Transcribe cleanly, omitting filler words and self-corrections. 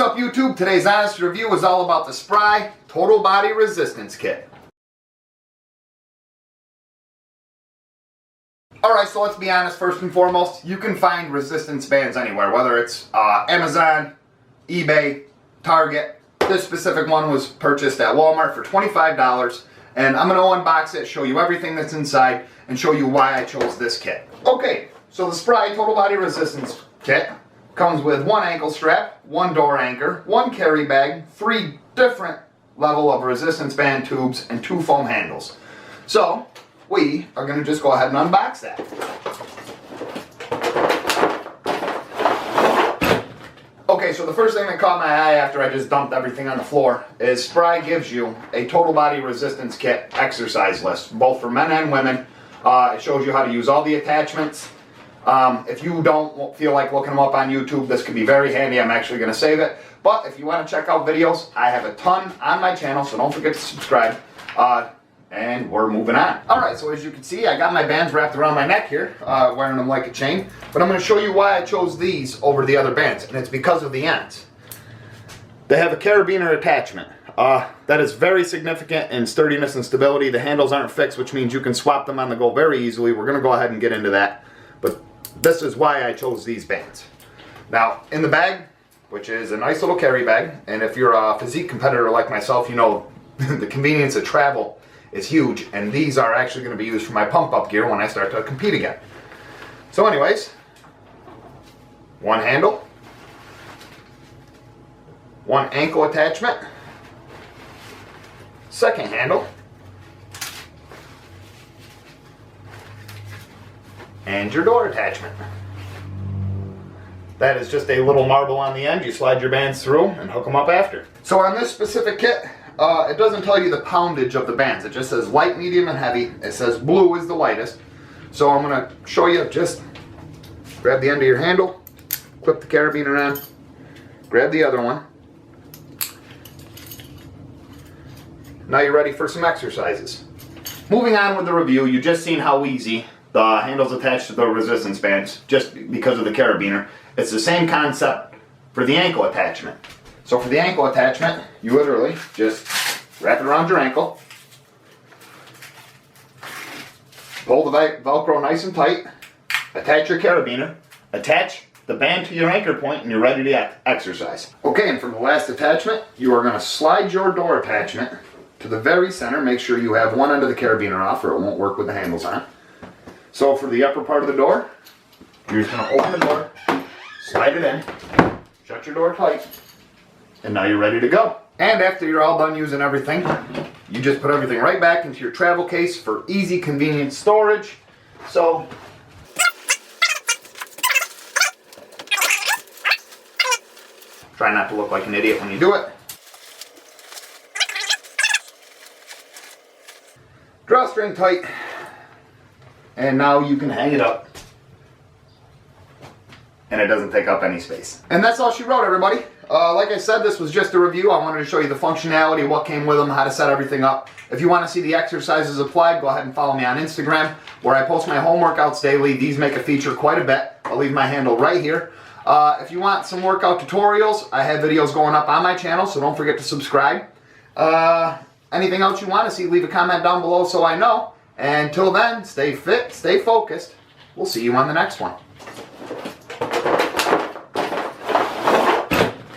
up, YouTube? Today's honest review is all about the SPRI Total Body Resistance Kit. Alright, so let's be honest, first and foremost, you can find resistance bands anywhere, whether it's Amazon, eBay, Target. This specific one was purchased at Walmart for $25, and I'm going to unbox it, show you everything that's inside, and show you why I chose this kit. Okay, so the SPRI Total Body Resistance Kit comes with one ankle strap, one door anchor, one carry bag, 3 different level of resistance band tubes, and 2 foam handles. So, we are going to just go ahead and unbox that. Okay, so the first thing that caught my eye after I just dumped everything on the floor is SPRI gives you a total body resistance kit exercise list, both for men and women. It shows you how to use all the attachments. If you don't feel like looking them up on YouTube, this could be very handy. I'm actually going to save it. But if you want to check out videos, I have a ton on my channel, so don't forget to subscribe. And we're moving on. Alright, so as you can see, I got my bands wrapped around my neck here, wearing them like a chain. But I'm going to show you why I chose these over the other bands, and it's because of the ends. They have a carabiner attachment. That is very significant in sturdiness and stability. The handles aren't fixed, which means you can swap them on the go very easily. We're going to go ahead and get into that. But this is why I chose these bands. Now, in the bag, which is a nice little carry bag, and if you're a physique competitor like myself, you know the convenience of travel is huge, and these are actually going to be used for my pump-up gear when I start to compete again. So anyways, one handle, one ankle attachment, second handle, and your door attachment. That is just a little marble on the end. You slide your bands through and hook them up after. So on this specific kit, it doesn't tell you the poundage of the bands. It just says light, medium, and heavy. It says blue is the lightest. So I'm going to show you, just grab the end of your handle, clip the carabiner on, grab the other one. Now you're ready for some exercises. Moving on with the review, you just seen how easy the handles attached to the resistance bands, just because of the carabiner. It's the same concept for the ankle attachment. So for the ankle attachment, you literally just wrap it around your ankle, pull the Velcro nice and tight, attach your carabiner, attach the band to your anchor point, and you're ready to exercise. Okay, and for the last attachment, you are going to slide your door attachment to the very center. Make sure you have one end of the carabiner off or it won't work with the handles on. So for the upper part of the door, you're just going to open the door, slide it in, shut your door tight, and now you're ready to go. And after you're all done using everything, you just put everything right back into your travel case for easy, convenient storage. So try not to look like an idiot when you do it. Drawstring tight, and now you can hang it up, and it doesn't take up any space. And that's all she wrote, everybody. Like I said, this was just a review. I wanted to show you the functionality, what came with them, how to set everything up. If you want to see the exercises applied, go ahead and follow me on Instagram, where I post my home workouts daily. These make a feature quite a bit. I'll leave my handle right here. If you want some workout tutorials, I have videos going up on my channel, so don't forget to subscribe. Anything else you want to see, leave a comment down below so I know. And until then, stay fit, stay focused. We'll see you on the next one.